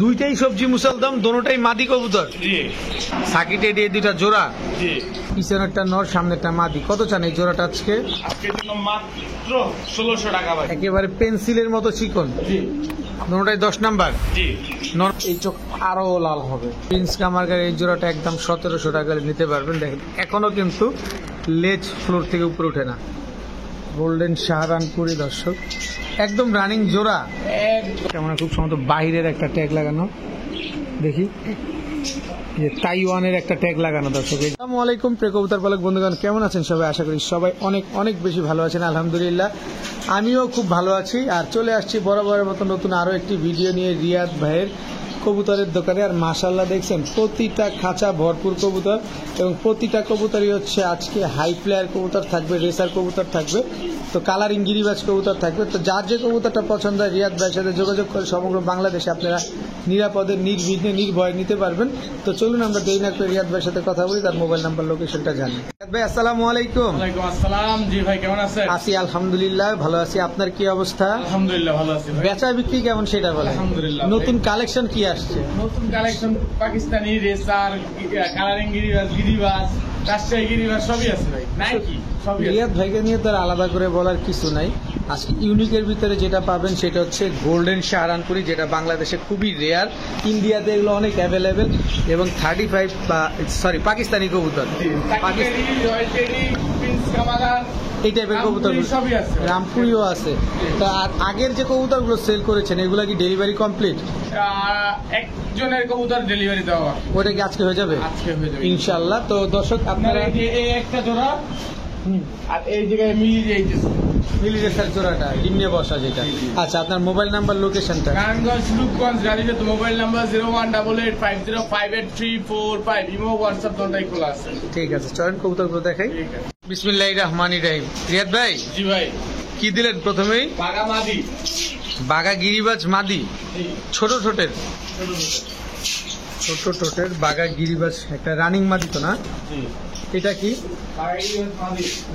দুইটাই সবজি মুসলদম, দোনোটাই মাদি কবুতর। সাকিটে দিয়ে দুইটা জোড়া, পিছনেরটা নর, সামনেরটা মাদি। কত চান এই জোড়াটা আজকে? মাত্র 1600 টাকা ভাই। একেবারে পেন্সিলের মতো চিকন, দোনোটাই 10 নাম্বার। এই চোখ আরো লাল হবে। প্রিন্স কামারগার এই জোড়াটা একদম 1700 টাকা নিতে পারবেন। দেখেন এখনো কিন্তু লেজ ফ্লোর থেকে উপরে উঠে না। গোল্ডেন শাহরানপুরি দর্শক, একদম রানিং জোড়া। কেমন খুব সম্ভবত বাহিরের একটা ট্যাগ লাগানো, দেখি যে তাইওয়ানের একটা ট্যাগ লাগানো। দর্শক আসসালামু আলাইকুম প্রিয় কবুতর পালক বন্ধুগণ, কেমন আছেন সবাই? আশা করি সবাই অনেক অনেক বেশি ভালো আছেন। আলহামদুলিল্লাহ আমিও খুব ভালো আছি। আর চলে আসছি বরাবরের মতো নতুন আরো একটি ভিডিও নিয়ে রিয়াদ ভাইয়ের কবুতরের দোকানে। আর মাশাআল্লাহ দেখছেন প্রতিটা খাঁচা ভরপুর কবুতর, এবং প্রতিটা কবুতরই হচ্ছে আজকে হাই প্লেয়ার কবুতর থাকবে, রেসার কবুতর থাকবে, তো কালারিং গিরিবাজ কবুতর থাকবে। তো যার যে কবুতরটা পছন্দ হয় রিয়াদ ভাইয়ের সাথে যোগাযোগ করে সমগ্র বাংলাদেশে আপনারা নিরাপদে নির্বিঘ্নে নির্ভয়ে নিতে পারবেন। তো চলুন আমরা দেরি না করে রিয়াদ ভাইয়ের সাথে কথা বলি, তার মোবাইল নাম্বার লোকেশনটা জানি। রিয়াদ ভাই আসসালামু আলাইকুম। ওয়ালাইকুম আসসালাম। জি ভাই কেমন আছেন? আছি আলহামদুলিল্লাহ ভালো আছি। আপনার কি অবস্থা? আলহামদুলিল্লাহ ভালো আছি ভাই। বেচা বিক্রি কেমন সেটা বলেন। আলহামদুলিল্লাহ। নতুন কালেকশন কি আসছে? নতুন কালেকশন পাকিস্তানি রেসার, কালারিং গিরিবাজ, রাজশাহী গিরিবাজ সবই আছে ভাই। নাইকি সবই আছে। রিয়াদ ভাইকে নিয়ে তো আর আলাদা করে বলার কিছু নাই। আজকে ইউনিকের ভিতরে যেটা পাবেন সেটা হচ্ছে গোল্ডেন শাহরানপুরি, যেটা বাংলাদেশে খুবই রেয়ার। ইন্ডিয়াতে এগুলো অনেক অ্যাভেলেবেল, এবং 35 পাকিস্তানি কবুতর, এই টাইপের কবুতর সবই আছে, রামপুরিও আছে। তা আর আগের যে কবুতরগুলো সেল করেছেন এগুলো কি ডেলিভারি কমপ্লিট? একজনের কবুতর ডেলিভারি দেওয়া, ওটা কি আজকে হয়ে যাবে? আজকে হয়ে যাবে ইনশাআল্লাহ। তো দর্শক আপনারা এই একটা জোড়া, আর এই জায়গায় মিলি রেসার জোড়াটা ডিমে বসা যেটা। আচ্ছা আপনার মোবাইল নাম্বার লোকেশনটা? নারায়ণগঞ্জ রূপগঞ্জ গাড়িতে মোবাইল নাম্বার 01885050345, ইমো হোয়াটসঅ্যাপ দুটোই খোলা আছে। ঠিক আছে, চয়ন কবুতরগুলো দেখাই। বিসমিল্লাহির রহমানির রহিম। রিয়াদ ভাই জি ভাই, কি দিলেন প্রথমেই? বাগা মাদি, বাগা গিরিবাজ মাদি, ছোট ছোটের বাগা গিরিবাজ, একটা রানিং মাদি তো না? এটা কি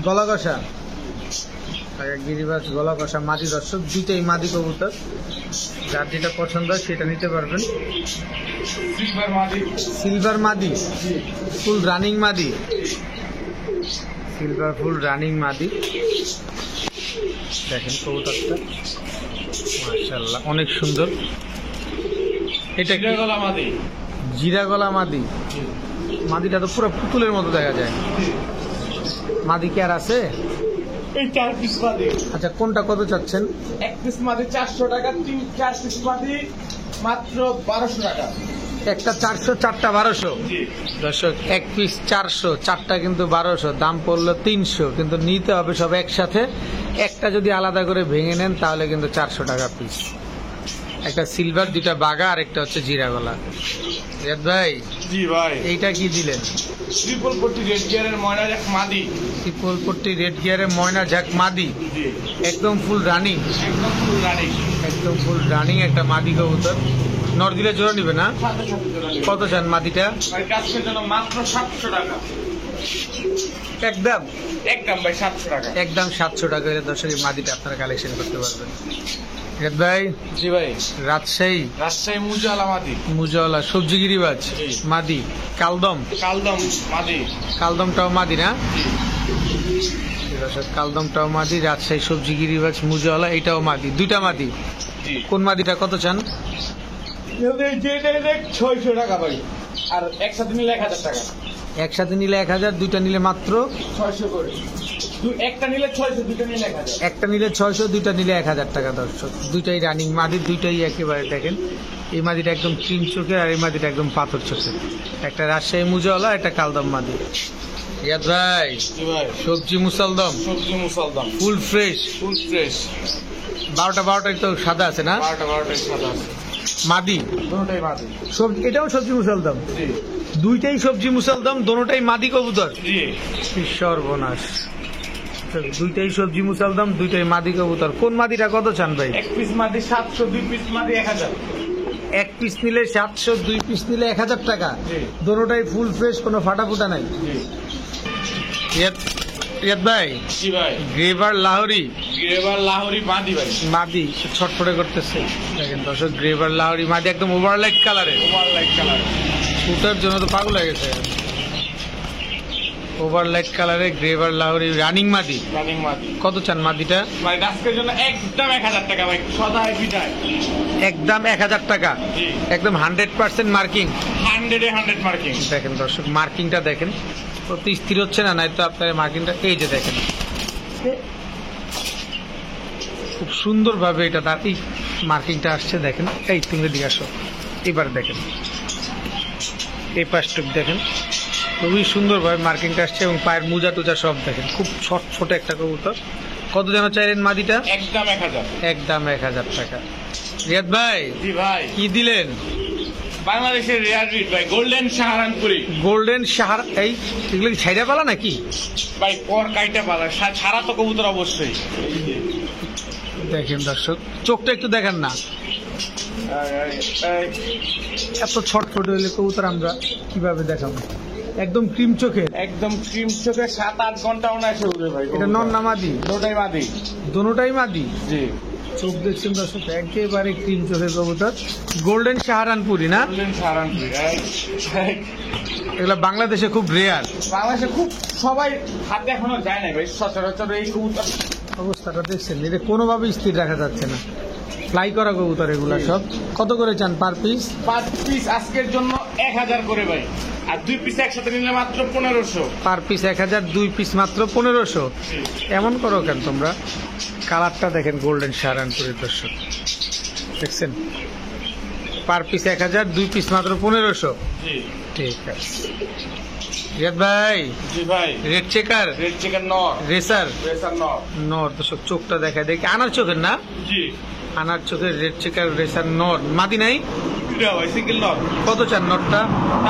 গলা কষা? বাগা গিরিবাজ গলা কষা মাদি দর্শক, দুইটাই মাদি কবুতর। যার যেটা পছন্দ হয় সেটা নিতে পারবেন। সিলভার মাদি, ফুল রানিং মাদি, সিলভার ফুল রানিং মাদি। দেখেন কবুতরটা মাশাআল্লাহ অনেক সুন্দর। এটা কি? জিরা গলা মাদি। মাদিটা তো পুরো পুতুলের মতো দেখা যায়। মাদি কি আর আছে? এই 4 পিস মাদি। আচ্ছা কোনটা কত চাচ্ছেন? এক পিস মাদি 400 টাকা, 4 পিস মাদি মাত্র 1200 টাকা। একটা 400, চারটা 1200। দর্শক এক পিস 400, চারটা কিন্তু 1200, দাম পড়লো 300। কিন্তু নিতে হবে সব একসাথে। একটা যদি আলাদা করে ভেঙে নেন তাহলে কিন্তু 400 টাকা পিস। একটা সিলভার, দুইটা বাগা, আর একটা হচ্ছে জিরা গলা। রিয়াদ ভাই জি ভাই, এইটা কি দিলেন? ট্রিপল পট্টি রেড গিয়ারের ময়না ঝাক মাদি। ট্রিপল পট্টি রেড গিয়ারে ময়না ঝাক মাদি, জি একদম ফুল রানিং, একদম ফুল রানিং, একদম ফুল রানিং একটা মাদি কবুতর। নর দিলে জোড়া নিবে না? সাথে সাথে জোড়া নেবে। কত চান মাদিটা? ভাই কাজের জন্য মাত্র 700 টাকা। একদম একদম ভাই 700 টাকা। একদম 700 টাকা হলে দর্শক এই মাদিটা আপনারা কালেকশন করতে পারবেন। রিয়াদ ভাই জি ভাই, রাজশাহী মুজালা মাদি, মুজাওয়ালা সবজি গিরিবাজ মাদি, কালদম মাদি, কালদমটাও মাদি না? দর্শক কালদমটাও মাদি, রাজশাহী সবজি গিরিবাজ মুজাওয়ালা এটাও মাদি, দুইটা মাদি। কোন মাদিটা কত চান? 600 টাকা ভাই, আর একসাথে নিলে 1000 টাকা। একসাথে নিলে 1000, দুইটা নিলে মাত্র 600 করে। একটা নিলে 600, দুটো নিলে 1000। একটা নিলে 600, দুইটা নিলে 1000 টাকা দর্শক। দুইটাই রানিং মাদি, দুইটাই একেবারে দেখেন। এই মাদিটা একদম ক্রিম চোখের, আর এই মাদিটা একদম পাথর চোখের। একটা রাজশাহী মুজাওয়ালা, একটা কালদম মাদি। রিয়াদ ভাই সবজি মুসালদম, ফুল ফ্রেশ, 12টা তো সাদা আছে না? 12টা সাদা আছে। মাদি দুটোই মাদি। সবজি, এটাও সবজি মুসালদম? জি দুইটাই সবজি মুসালদম, দোনোটাই মাদি কবুতর। জি, সর্বনাশ। দুইটাই সবজি মুসালদম, দুইটাই মাদি কবুতর। কোন মাদিটা কত চান ভাই? এক পিস মাদি 700, 2 পিস মাদি 1000। এক পিস নিলে 700, 2 পিস নিলে 1000 টাকা। দোনোটাই ফুল ফ্রেশ, কোনো ফাটা ফুটা নাই। রিয়াদ ভাই, জি ভাই, গ্রেভার লাহোরি এবার লাহোরি মাদি ভাই, মাদি ছটফটে করতেছে। দেখেন দর্শক, গ্রেভার লাহোরি মাদি একদম ওভারলাইট কালারে। ওভার লাইট কালার, শুটার জন্য তো পাগল হয়ে গেছে। ওভারলাইট কালারে গ্রেভার লাহোরি রানিং মাদি। রানিং মাদি। কত চান মাদিটা? ভাই আজকের জন্য একদম 1000 টাকা ভাই, সদাই বিদায়। একদম 1000 টাকা, জি, একদম 100% মার্কিং। 100 এ 100 মার্কিং। দেখেন দর্শক, মার্কিংটা দেখেন, প্রতি স্থির হচ্ছে না, নাই তো আপনার মার্কিংটা এই যে দেখেন, খুব সুন্দরভাবে এটা তার এই মার্কিংটা আসছে। দেখেন, এই তুমি দিকে আসো, এবার দেখেন এই পাশটুক দেখেন, খুবই সুন্দরভাবে মার্কিংটা আসছে এবং পায়ের মোজা টুজা সব দেখেন, খুব ছোট একটা কবুতর। কত যেন চাইলেন মাদিটা? একদম 1000। একদম 1000 টাকা। রিয়াদ ভাই, জি ভাই, কি দিলেন? বাংলাদেশের রেয়ার ব্রিড ভাই, গোল্ডেন সাহারানপুরি গোল্ডেন সাহার। এই এগুলো কি ছাইড়া পালা নাকি? ভাই, পর কাইটা পালা ছাড়া তো কবুতর অবশ্যই। দেখেন দর্শক, চোখটা একটু দেখেন না, এত ছটফট হইলে কবুতর আমরা কিভাবে দেখাবো? একদম ক্রিম চোখে, একদম ক্রিম চোখে 7-8 ঘন্টা অনায়াসে উঠবে ভাই। এটা নন না মাদি? দুটোই মাদি। দোনোটাই মাদি। জি, চোখ দেখছেন দর্শক, একেবারে ক্রিম চোখের কবুতর, গোল্ডেন সাহারানপুরি না? গোল্ডেন সাহারানপুরি। এগুলো বাংলাদেশে খুব রেয়ার। বাংলাদেশে খুব সবাই হাতে এখনো যায় না ভাই, সচরাচর এই কবুতর। অবস্থাটা দেখছেন, এটা কোনোভাবে স্থির রাখা যাচ্ছে না, ফ্লাই করা কবুতর এগুলা সব। কত করে চান পার পিস? 5 পিস আজকের জন্য 1000 করে ভাই, আর 2 পিস একসাথে নিলে মাত্র 1500। পার পিস 1000, 2 পিস মাত্র 1500। এমন করো কেন তোমরা? কালারটা দেখেন, গোল্ডেন সাহারানপুরের দর্শক দেখছেন, পার পিস 1000, 2 পিস মাত্র 1500। জি, ঠিক আছে রিয়াদ ভাই। জি ভাই, রেড চেকার, রেড চিকেন নর, রেসার রেসার নর। নর দর্শক, চোখটা দেখা দেখি, আনার চোখের না? জি, আনার চোখের রেড চেকার রেসার নর, মাদি নাই? দুটো ভাই, সিঙ্গেল নর। কত চান নরটা?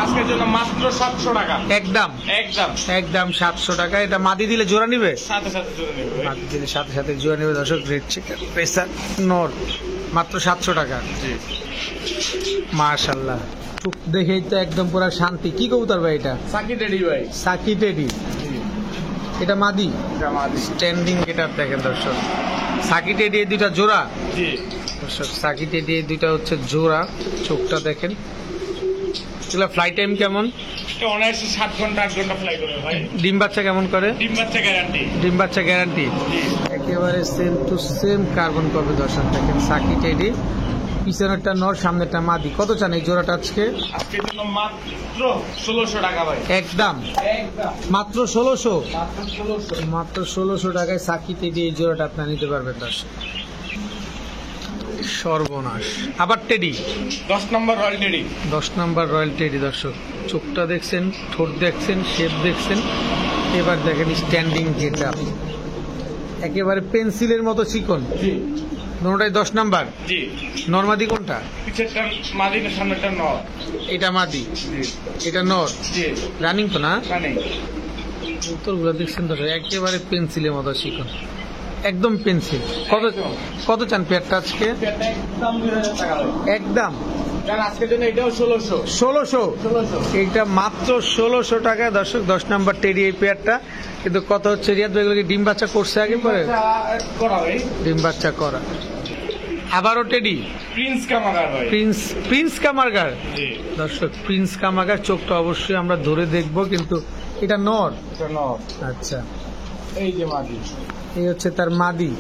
আজকের জন্য মাত্র 700 টাকা। একদম একদম একদম 700 টাকা। এটা মাদি দিলে জোড়া নিবে? সাথে সাথে চলে নেবে ভাই। মাদি দিলে সাথে সাথে জোড়া নিবে দর্শক। রেড চেকার রেসার নর মাত্র 700 টাকা। জি, মাশাআল্লাহ, চোখ দেখেই তো একদম পুরো শান্তি। কি কবুতর ভাই এটা? সাকি রেডি ভাই। সাকি টেডি। জি, এটা মাদি। এটা মাদি। স্ট্যান্ডিং গেটআপ দেখেন দর্শক, সাকি টেডি এই দুইটা জোড়া জি, দর্শক, সাকি টেডি এই দুইটা হচ্ছে জোড়া। চোখটা দেখেন। এগুলা ফ্লাই টাইম কেমন? এটা অনায়াসে 7 ঘন্টা 8 ঘন্টা ফ্লাই করবে ভাই। ডিম বাচ্চা কেমন করে? ডিম বাচ্চা গ্যারান্টি। ডিম বাচ্চা গ্যারান্টি। জি, একেবারে same to same carbon copy দর্শক দেখেন, সাকি টেডি। পিছনেরটা নর, সামনেরটা মাদি। কত চান এই জোড়াটা আজকে? আজকের জন্য মাত্র 1600 টাকা ভাই। একদম একদম মাত্র 1600। মাত্র 1600। মাত্র 1600 টাকায় সাকি টেডি এই জোড়াটা আপনার নিতে পারবেন দর্শক। সর্বনাশ। আবার টেডি 10 নম্বর রয়্যাল টেডি। 10 নম্বর রয়্যাল টেডি দর্শক, চোখটা দেখছেন, ঠোঁট দেখছেন, শেপ দেখছেন, এবার দেখেন স্ট্যান্ডিং যেটা একেবারে পেন্সিলের মতো চিকন। জি, দুটোটাই 10 নাম্বার। জি, নরমাদি কোনটা? পিছেরটা মাদি না সামনেরটা নর? এটা মাদি, জি, এটা নর। জি, রানিং তো না? মানে উত্তরগুলো দেখছেন দর্শক, একেবারে পেন্সিলের মতো চিকন, একদম পেন্সিল। কত কত চান পেয়ারটা আজকে? এটা একদম 2000 টাকা ভাই। একদম কারণ আজকের জন্য এটাও 1600। 1600। 1600। এইটা মাত্র 1600 টাকা দর্শক, 10 নাম্বার টেডি এই পেয়ারটা। কিন্তু কত হচ্ছে রিয়াদ ভাই, এগুলো কি ডিম বাচ্চা করছে আগে পরে? করা ভাই। ডিম বাচ্চা করা। আবারও টেডি, প্রিন্স কামাগার ভাই। প্রিন্স কামারগার জি, দর্শক, প্রিন্স কামারগার। চোখটা অবশ্যই আমরা ধরে দেখবো, কিন্তু এটা নর। এটা নর। আচ্ছা, এই যে মাদি। এই হচ্ছে তার মাদি।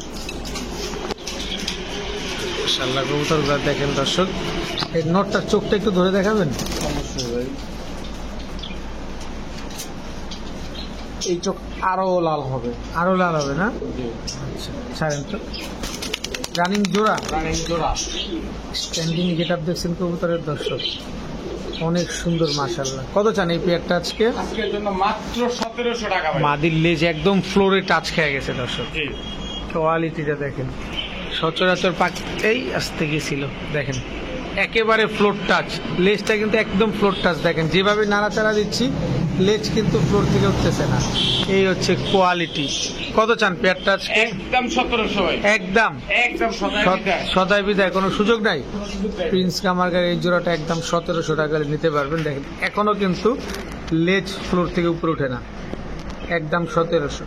মাশাআল্লাহ, কবুতরগুলো দেখেন দর্শক, এই নরটার চোখটা একটু ধরে দেখাবেন? অবশ্যই ভাই। এই চোখ আরো লাল হবে, আরো লাল হবে না? জি, আচ্ছা, ছাড়েন তো। রানিং জোড়া, রানিং জোড়া। স্ট্যান্ডিং গেটআপ দেখছেন কবুতরের দর্শক, অনেক সুন্দর মাশাআল্লাহ। কত চান এই পেয়ারটা আজকে? আজকের জন্য মাত্র 1700 টাকা ভাই। মাদির লেজ একদম ফ্লোরে টাচ খেয়ে গেছে দর্শক, জি, কোয়ালিটিটা দেখেন। সচরাচর পাখি এই আসতে গেছিল, দেখেন একেবারে ফ্লোর টাচ। লেজটা কিন্তু একদম ফ্লোর টাচ, দেখেন যেভাবে নাড়াচাড়া দিচ্ছি লেজ কিন্তু ফ্লোর থেকে উঠতেছে না। এই হচ্ছে কোয়ালিটি। কত চান পেয়ারটা আজকে? একদম 1700 ভাই। একদম একদম সদাই বিদায়, কোনো সুযোগ নাই। প্রিন্স কামারগার এই জোড়াটা একদম 1700 টাকা নিতে পারবেন। দেখেন এখনো কিন্তু লেজ ফ্লোর থেকে উপরে ওঠে না, একদম 1700।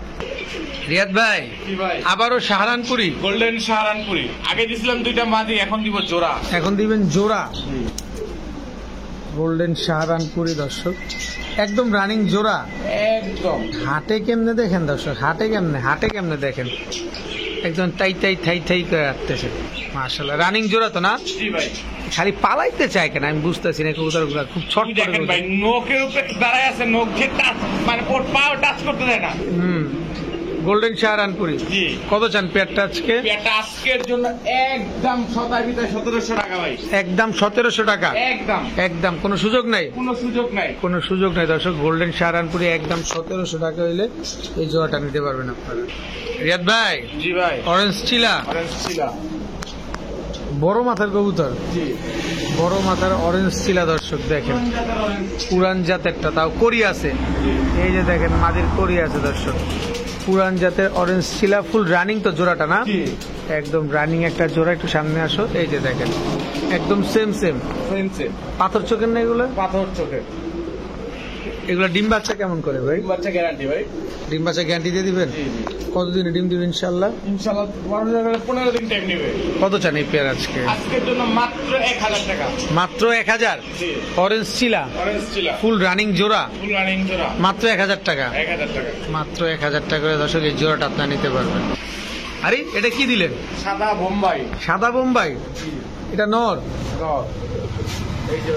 রিয়াদ ভাই কি ভাই আবারও সাহারানপুরি গোল্ডেন সাহারানপুরি আগে দিছিলাম 2টা মাদি, এখন দিব জোড়া। এখন দিবেন জোড়া গোল্ডেন সাহারানপুরি দর্শক, একদম রানিং জোড়া। একদম হাটে কেমনে দেখেন দর্শক, হাটে কেমনে দেখেন, একদম টাই ঠাই করে রাখতেছে। মাশাআল্লাহ রানিং জোড়া তো না? জি ভাই। খালি পালাইতে চায় কেন আমি বুঝতেছি না, কবুতরগুলো খুব ছট করে দেখেন ভাই, নখের উপরে দাঁড়ায় আছে, নখে টাচ মানে ওর পাও টাচ করতে দেয় না। গোল্ডেন সাহারানপুরি। জি। কত চান পেয়ারটা আজকে? এটা আজকের জন্য একদম 1700 টাকা ভাই। একদম 1700 টাকা। একদম কোনো সুযোগ নাই? কোনো সুযোগ নাই দর্শক, গোল্ডেন সাহারানপুরি একদম 1700 টাকা হইলে এই জোড়াটা নিতে পারবেন আপনারা। রিয়াদ ভাই। জি ভাই। অরেঞ্জ চিলা। বড় মাথার কবুতর। জি। বড় মাথার অরেঞ্জ চিলা দর্শক দেখেন, পুরান জাতেরটা, তাও করি আছে। এই যে দেখেন মাদির করি আছে দর্শক, পুরান জাতের অরেঞ্জ চিলা, ফুল রানিং তো জোড়াটা না? একদম রানিং একটা জোড়া। একটু সামনে আসো, এই যে দেখেন একদম সেম পাথর চোখের না এগুলো? পাথর চোখের। এগুলো ডিম বাচ্চা কেমন করে ভাই? বাচ্চা গ্যারান্টি ভাই। ডিম বাচ্চা গ্যারান্টি দিয়ে দিবেন? কতদিনে ডিম দিবেন ইনশাল্লাহ? 15 দিন টাইম নেবে। কত চান এই পেয়ার আজকে? আজকের জন্য মাত্র 1000 টাকা। মাত্র 1000? অরেঞ্জ চিলা ফুল রানিং জোড়া মাত্র 1000 টাকা। মাত্র 1000 টাকা করে দর্শক এই জোড়াটা আপনার নিতে পারবেন। আরে এটা কি দিলেন? সাদা বোম্বাই। সাদা বোম্বাই, এটা নর? এই যে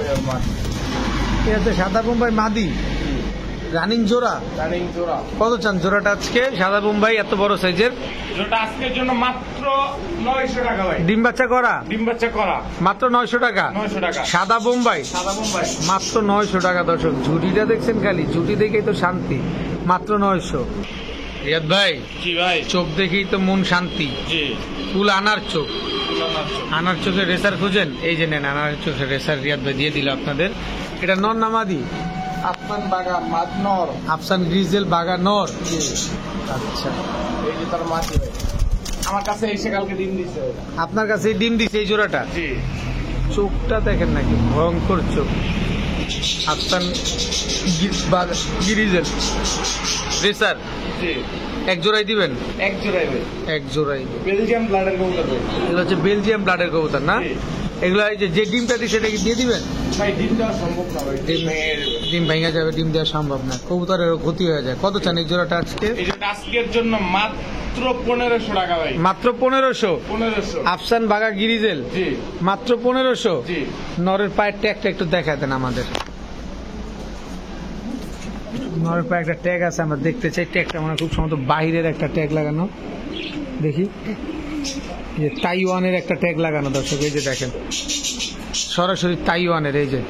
এটা তো সাদা বোম্বাই মাদি, রানিং জোড়া। কত চান জোড়াটা আজকে? সাদা বোম্বাই এত বড় সাইজের জোড়াটা আজকের জন্য মাত্র 900 টাকা ভাই। ডিম বাচ্চা করা? মাত্র 900 টাকা। সাদা বোম্বাই মাত্র 900 টাকা দর্শক। ঝুটিটা দেখছেন, খালি ঝুটি দেখেই তো শান্তি, মাত্র 900। রিয়াদ ভাই। জি ভাই। চোখ দেখেই তো মন শান্তি। জি। ফুল আনার চোখ। আনার চোখের রেসার খুঁজেন, এই যে নেন আনার চোখের রেসার, রিয়াদ ভাই দিয়ে দিল আপনাদের। এটা নর না মাদি? আফসান বাগা মাদ নর। আফসান গ্রিজেল বাগা নর। আচ্ছা, এই যে তার মাদি ভাই, আমার কাছে এসে কালকে ডিম দিছে। আপনার কাছে ডিম দিছে এই জোড়াটা? জি। চোখটা দেখেন নাকি ভয়ঙ্কর চোখ। আফসান গ্রিজেল রেসার। জি। এক জোড়াই দিবেন? এক জোড়াই ভাই। এক জোড়াই। বেলজিয়াম ব্লাডের কবুতর ভাই। এগুলো হচ্ছে বেলজিয়াম ব্লাডের কবুতর না? এগুলো যে ডিমটা দিচ্ছে সেটা কি দিয়ে দিবেন? ভাই ডিম দেওয়া সম্ভব না ভাই, ডিম ভেঙে যাবে, ডিম দেওয়া সম্ভব না, কবুতরের ক্ষতি হয়ে যায়। কত চান এই জোড়াটা আজকে? এই জোড়াটা আজকের জন্য মাত্র 1500 টাকা ভাই। মাত্র 1500? আফসান বাগা গিরিজেল। জি। মাত্র 1500? জি। নরের পায়ের ট্যাগটা একটু দেখায় দেন আমাদের। নরের পায়ে একটা ট্যাগ আছে, আমরা দেখতে চাই। ট্যাগটা মানে খুব সম্ভবত বাহিরের একটা ট্যাগ লাগানো, দেখি। যে তাইওয়ানের একটা ট্যাগ লাগানো দর্শক, এই যে দেখেন সরাসরি তাইওয়ানের, এই যে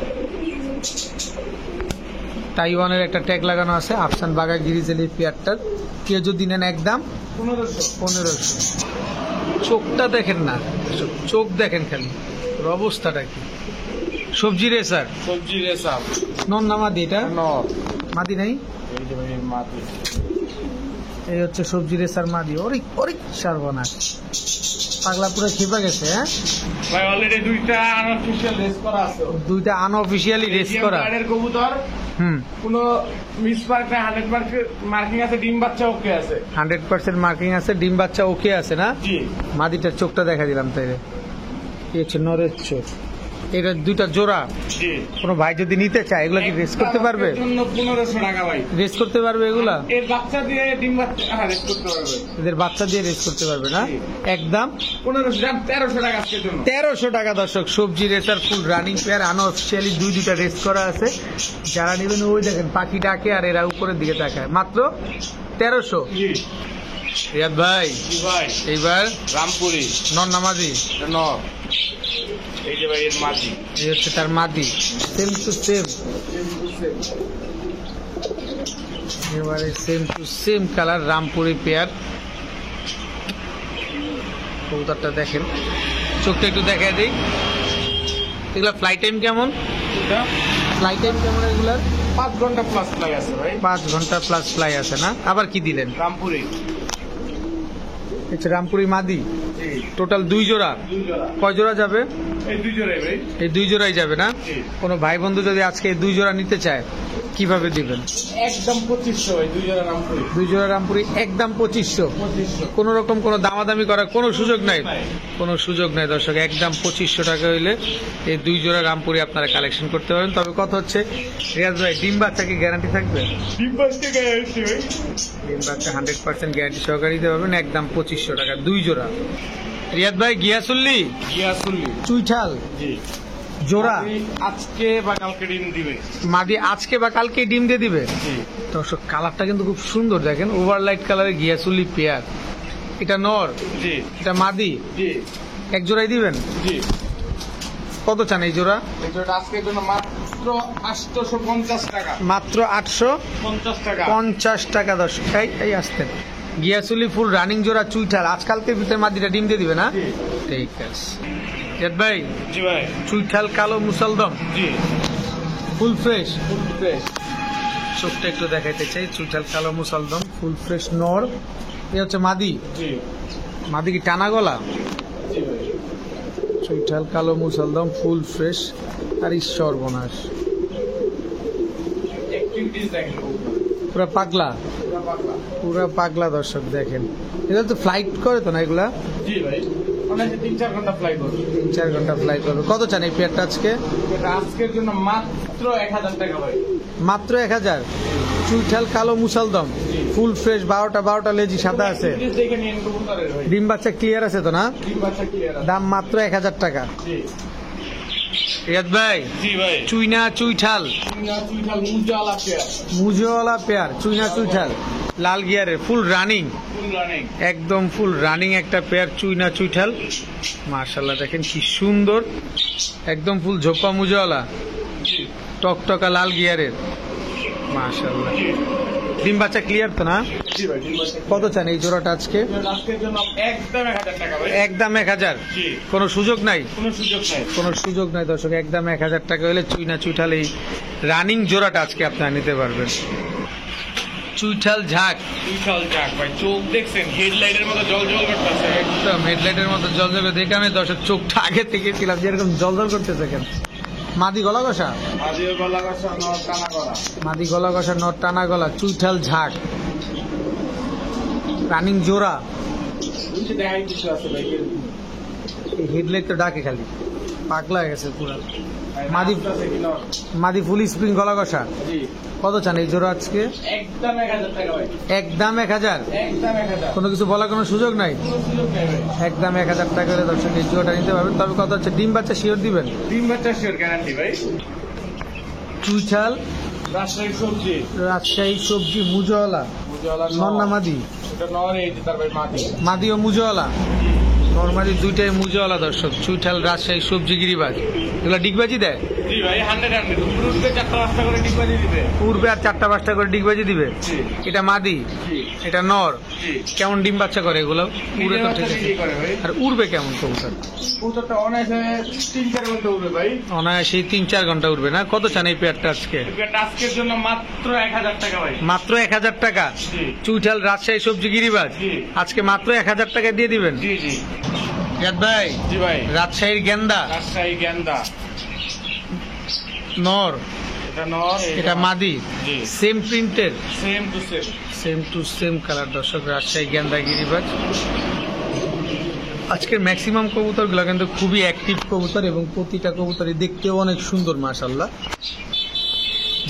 তাইওয়ানের একটা ট্যাগ লাগানো আছে আফসান বাগা গিরিজেল এই পেয়ারটার। কেউ যদি নেন একদম 1500। চোখটা দেখেন না, চোখ দেখেন খালি, ওর অবস্থাটা কি। সবজি রেসার। নন না মাদি? এটা মাদি নাই? এই হচ্ছে সবজি রেসার মাদি। ওরে সর্বনাশ, পাগলা পুরো খেপে গেছে। হ্যাঁ ভাই, অলরেডি দুইটা আনঅফিশিয়াল রেস করা আছে। দুইটা আনঅফিশিয়ালি রেস করা কবুতর। কোনো মিসমার্ক না, 100% মার্কিং আছে, ডিম বাচ্চা ওকে আছে। 100% মার্কিং আছে, ডিম বাচ্চা ওকে আছে না? জি। মাদিটার চোখটা দেখা দিলাম তাইলে। এই হচ্ছে নরের চোখ। এটা দুইটা জোড়া। জি। কোনো ভাই যদি নিতে চায় এগুলো কি রেস করতে পারবে? 1500 টাকা ভাই। রেস করতে পারবে এগুলা? এর বাচ্চা দিয়ে ডিম বাচ্চা রেস করতে পারবে। এদের বাচ্চা দিয়ে রেস করতে পারবে না? একদম 1300 টাকা আজকের জন্য। 1300 টাকা দর্শক। সবজি racer full running pair, unofficially দুইটা রেস করা আছে। যারা নেবেন ওই দেখেন পাখি ডাকে আর এরা উপরের দিকে তাকায়। মাত্র 1300। রিয়াদ ভাই। এইবার রামপুরি নন নামাজি নর। এই যে ভাই এর মাদি, এই হচ্ছে তার মাদি, সেম টু সেম, এবারে same to same colour Rampuri pair. কবুতরটা দেখেন, চোখটা একটু দেখা দিই। এগুলা ফ্লাই টাইম কেমন? ফ্লাই টাইম কেমন এগুলার? 5 ঘন্টা প্লাস ফ্লাই আছে ভাই। 5 ঘন্টা প্লাস ফ্লাই আছে না? আবার কি দিলেন? রামপুরি। আচ্ছা, রামপুরি মাদি। জি। টোটাল 2 জোড়া। 2 জোড়া। কয় জোড়া যাবে? এই 2 জোড়াই ভাই। এই 2 জোড়াই যাবে না? জি। কোনো ভাই বন্ধু যদি আজকে এই 2 জোড়া নিতে চায় কিভাবে দিবেন? একদম 2500 ভাই, 2 জোড়া রামপুরি। 2 জোড়া রামপুরি একদম 2500। 2500। কোনো রকম কোনো দামাদামি করার কোনো সুযোগ নাই, কোনো সুযোগ নাই দর্শক। একদম 2500 টাকা হইলে এই 2 জোড়া রামপুরি আপনারা কালেকশন করতে পারবেন। তবে কথা হচ্ছে রিয়াজ ভাই, ডিম বাচ্চা কি গ্যারান্টি থাকবে? ডিম বাচ্চা গ্যারান্টি ভাই। ডিম বাচ্চা 100% গ্যারান্টি সহকারে দিতে পারবেন একদম 2500 টাকা 2 জোড়া। রিয়াজ ভাই, গিয়াসুল্লি গিয়াসুল্লি চুইঠাল জি জোড়া আজকে বা কালকে ডিম দিবে। মাদি আজকে বা কালকে ডিম দিয়ে দিবে। জি দর্শক কালারটা কিন্তু খুব সুন্দর, দেখেন ওভারলাইট কালারের গিয়াসুল্লি পেয়ার। এটা নর, জি এটা মাদি, জি এক জোড়াই দিবেন। জি। কত চান এই জোড়া? এই জোড়াটা আজকের জন্য মাত্র 850 টাকা। মাত্র 50 টাকা। 850 টাকা দর্শক। এই আসতেন গিয়াসুলি ফুল রানিং জোড়া চুইঠাল আজকালকে ভিতরে মাদিটা ডিম দিয়ে দিবে না? জি ঠিক আছে রিয়াদ ভাই, জি ভাই। চুইঠাল কালো মুসালদম জি ফুল ফ্রেশ। Full fresh. চোখটা একটু দেখাইতে চাই। চুইঠাল কালো মুসালদম ফুল ফ্রেশ নর। এ হচ্ছে মাদি। জি মাদি কি টানা গলা? জি ভাই। চুইঠাল কালো মুসালদম ফুল ফ্রেশ। আর সর্বনাশ অ্যাক্টিভিটিস দেখেন পুরা পাগলা, পুরো পাগলা। পুরা পাগলা দর্শক দেখেন। এগুলো তো ফ্লাইট করে তো না এগুলা? জি ভাই, অনেক 3-4 ঘন্টা ফ্লাই করবে। 3-4 ঘন্টা ফ্লাই করবে। কত চান এই পেয়ারটা আজকে? এটা আজকের জন্য মাত্র 1000 টাকা ভাই। মাত্র 1000। চুইঠাল কালো মুসালদম ফুল ফ্রেশ, 12টা লেজি সাদা আছে। অ্যাক্টিভিটিস দেখে নিন কবুতরের ভাই। ডিম বাচ্চা ক্লিয়ার আছে তো না? ডিম বাচ্চা ক্লিয়ার আছে। দাম মাত্র 1000 টাকা। জি রিয়াদ ভাই, জি ভাই। চুইনা চুইঠাল চুইনা চুইঠাল মুজালা পেয়ার। মুজোওয়ালা পেয়ার, চুইনা চুইঠাল লাল গিয়ারের ফুল রানিং, ফুল রানিং। একদম ফুল রানিং একটা পেয়ার চুইনা চুইঠাল। মাশাআল্লাহ দেখেন কি সুন্দর, একদম ফুল ঝোপা মুজোওয়ালা জি টকটকা লাল গিয়ারের। মাশাআল্লাহ ডিম বাচ্চা ক্লিয়ার তো না? জি ভাই। ডিম বাচ্চা কত চান এই জোড়াটা আজকে? আজকের জন্য একদম 1000 টাকা ভাই। একদম 1000। জি কোনো সুযোগ নাই? কোনো সুযোগ নাই। কোনো সুযোগ নাই দর্শক। একদম 1000 টাকা হলে চুইনা চুইঠাল এই রানিং জোড়াটা আজকে আপনারা নিতে পারবেন। চুইঠাল ঝাঁক চুইঠাল যাক ভাই, চোখ দেখছেন হেডলাইটের মতো জল করতেছে। একদম হেডলাইটের মতো জল জল দেখে আমি দর্শক চোখটা আগে থেকে ছিলাম যেরকম জল জল করতেছে কেন। মাদি গলা কষা, আজিও গলা কষা নর টানা করা। মাদি গলা কষা নর টানা গলা চুইঠাল ঝাঁক রানিং জোড়া। বুঝছি দেখাই কিছু আছে ভাই। এই হেডলাইট তো ডাকে খালি, পাগলা হয়ে গেছে পুরা। মাদি আছে কি নর? মাদি ফুল স্প্রিং গলা কষা। জি কত চান এই জোড়া আজকে? একদম 1000 টাকা ভাই। একদম 1000। একদম 1000। কোনো কিছু বলার কোনো সুযোগ নাই। কোনো সুযোগ নাই ভাই। একদম 1000 টাকা করে দর্শক এই জোড়াটা নিতে পারবেন। তবে কথা হচ্ছে ডিম বাচ্চা শিওর দিবেন। ডিম বাচ্চা শিওর গ্যারান্টি ভাই। চুইঠাল রাজশাহী সবজি রাজশাহী সবজি মুজোওয়ালা মুজালা নন্না মাদি, এটা নর। এই যে তার ভাই মাটি। মাদি ও মুজোওয়ালা নর্মালি দুইটাই মুজোওয়ালা দর্শক। চুইঠাল রাজশাহী সবজি গিরিবাজ এগুলো ডিগবাজি দেয়। জি ভাই 100 উঠবে 4-5টা করে ডিগবাজি দিবে। পূর্বে আর 4টা-5টা করে ডিগবাজি দিবে। জি এটা মাদি, জি এটা নর। জি। কেমন ডিম বাচ্চা করে এগুলো? উড়ে তো ঠিক আছে। কি করে ভাই? আর উড়বে কেমন কবুতর? কবুতরটা অনায়াসে 3-4 ঘন্টা উঠবে ভাই। অনায়াসেই 3-4 ঘন্টা উড়বে না? কত চান এই পেয়ারটা আজকে? এটা আজকের জন্য মাত্র 1000 টাকা ভাই। মাত্র 1000 টাকা। জি চুইঠাল রাজশাহী সবজি গিরিবাজ জি আজকে মাত্র 1000 টাকা দিয়ে দিবেন। জি জি রিয়াদ ভাই, জি ভাই। রাজশাহীর গেন্দা রাজশাহী গেন্দা নর, এটা নর। এটা মাদি, জি সেম প্রিন্টের, same to same. Same to same colour দর্শক। রাজশাহী গেন্দা গিরিবাজ। আজকের ম্যাক্সিমাম কবুতরগুলো কিন্তু খুবই অ্যাক্টিভ কবুতর এবং প্রতিটা কবুতরই দেখতেও অনেক সুন্দর মাশাআল্লাহ।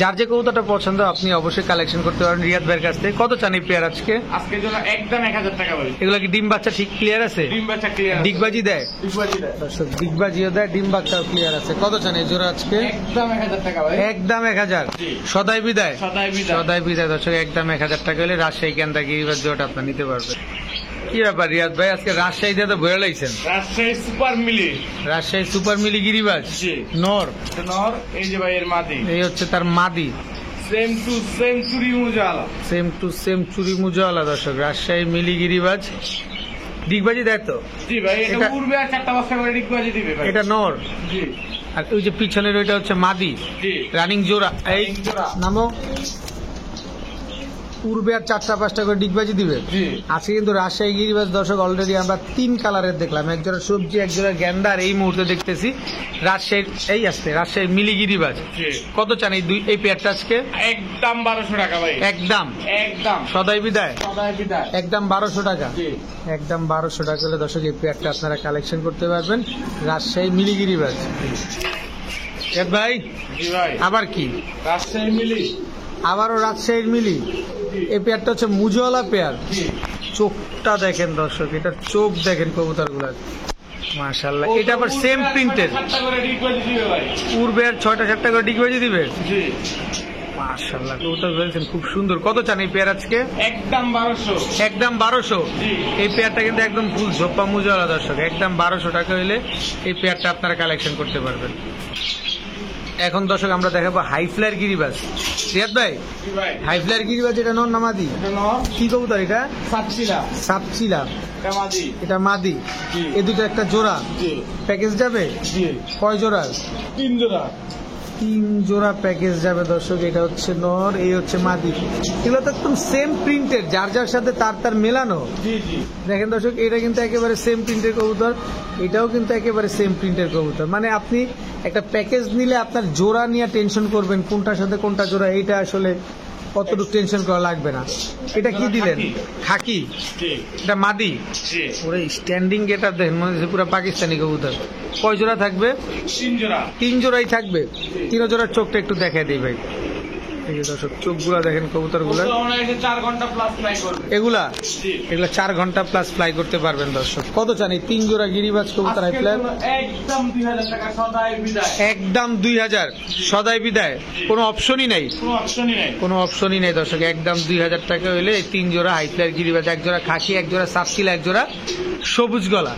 যার যে কবুতরটা পছন্দ আপনি অবশ্যই কালেকশন করতে পারেন রিয়াদ ভাইয়ের কাছ থেকে। কত চান এই পেয়ার আজকে? আজকের জন্য একদম 1000 টাকা ভাই। এগুলো কি ডিম বাচ্চা ঠিক ক্লিয়ার আছে? ডিম বাচ্চা ক্লিয়ার। ডিগবাজি দেয় ডিগবাজি দেয়। দর্শক, ডিগবাজিও দেয়, ডিম বাচ্চাও ক্লিয়ার আছে। কত চান এই জোড়া আজকে? একদম 1000 টাকা ভাই। একদম 1000। জি। সদাই বিদায়, সদাই বিদায়। সদাই বিদায় দর্শক। একদম 1000 টাকা হলে রাজশাহী গেন্দা গিরিবাজ জোড়াটা আপনি নিতে পারবেন। কি ব্যাপার রিয়াদ ভাই, আজকে রাজশাহীতে তো বয়ে লাইছেন। রাজশাহী সুপার মিলি। রাজশাহী সুপার মিলি গিরিবাজ জি নর। এটা নর। এই যে ভাই এর মাদি। এই হচ্ছে তার মাদি, সেম টু সেম চুরি মুজালা। সেম টু সেম চুরি মুজোওয়ালা দর্শক। রাজশাহী মিলি গিরিবাজ ডিগবাজি দেয় তো? জি ভাই এটা এটা- উড়বে আর 4টা-5টা করে ডিগবাজি দিবে ভাই। এটা নর। জি আর ওই যে পিছনের ওইটা হচ্ছে মাদি জি রানিং জোড়া। এই Running জোড়া। নামো পূর্বে আর 4-5টা করে ডিগবাজি দিবে। জি। আজকে কিন্তু রাজশাহী গিরিবাজ দর্শক অলরেডি আমরা 3 কালারের দেখলাম, এক জোড়া সবজি, এক জোড়া গ্যান্ডার এই মুহূর্তে দেখতেছি। রাজশাহী মিলি গিরিবাজ। জি। কত চান এই পেয়ারটা আজকে? একদম 1200 টাকা ভাই। একদম একদম সদাই বিদায় সদাই বিদায়। একদম 1200 টাকা। জি। একদম 1200 টাকা হলে দর্শক এই পেয়ারটা আপনারা কালেকশন করতে পারবেন রাজশাহী মিলি গিরিবাজ। ভাই জি ভাই। আবার কি? রাজশাহী মিলি। আবারও রাজশাহীর মিলি। এই পেয়ারটা হচ্ছে মুজওয়ালা পেয়ার। জি। চোখটা দেখেন দর্শক, এটা চোখ দেখেন কবুতর গুলার, মাশাআল্লাহ। এটা আবার সেম প্রিন্টের, 7টা করে ডিগবাজি দিবে ভাই। পূর্বে আর 6টা-7টা করে ডিগবাজি দিবে। জি। মাশাআল্লাহ কবুতর বলছেন খুব সুন্দর। কত চান এই পেয়ার আজকে? একদম 1200। একদম 1200। জি। এই পেয়ারটা কিন্তু একদম ফুল ঝোপ্পা মুজওয়ালা দর্শক, একদম 1200 টাকা হইলে এই পেয়ারটা আপনারা কালেকশন করতে পারবেন। এখন দর্শক আমরা দেখাবো হাই ফ্লায়ার গিরিবাজ। রিয়াদ ভাই, জি ভাই। হাই ফ্লায়ার গিরিবাজ এটা নর না মাদি? এটা নর। কি কবুতর এটা? সাতচিলা। সাপচিলা। এটা মাদি। এটা মাদি। জি। এই দুটো একটা জোড়া জি। প্যাকেজ যাবে। জি। কয় জোড়া? 3 জোড়া। 3 জোড়া প্যাকেজ যাবে দর্শক। এটা হচ্ছে নর, এই হচ্ছে মাদি। এগুলো তো একদম সেম প্রিন্টের, যার যার সাথে তার মেলানো। জি জি। দেখেন দর্শক, এটা কিন্তু একেবারে সেম প্রিন্টের কবুতর, এটাও কিন্তু একেবারে সেম প্রিন্টের কবুতর। মানে আপনি একটা প্যাকেজ নিলে আপনার জোড়া নিয়ে টেনশন করবেন কোনটার সাথে কোনটা জোড়া, এইটা আসলে কতটুকু টেনশন করা লাগবে না। এটা কি দিলেন? খাকি। জি। এটা মাদি। জি। ওরে স্ট্যান্ডিং গেটার দেখেন, মনে হচ্ছে পুরো পাকিস্তানি কবুতর। কয় জোড়া থাকবে? 3 জোড়া। 3 জোড়াই থাকবে। 3 জোড়ার চোখটা একটু দেখাই দিই ভাই। এই যে দর্শক চোখগুলা দেখেন কবুতর গুলা, আমরা এসে 4 ঘন্টা প্লাস ফ্লাই করবে। এগুলা জি। এগুলা 4 ঘন্টা প্লাস ফ্লাই করতে পারবেন দর্শক। কত চান এই 3 জোড়া গিরিবাজ কবুতর হাই আজকের ফ্লাই? জন্য একদম 2000 টাকা সদাই বিদায়। একদম 2000 সদাই বিদায়, কোনো অপশনই নাই। কোনো অপশনই নাই। কোনো অপশনই নেই দর্শক, একদম 2000 টাকা হইলে এই 3 জোড়া হাই ফ্লাই গিরিবাজ, এক জোড়া খাকি, এক জোড়া সাপচিলা, এক জোড়া সবুজ গলা।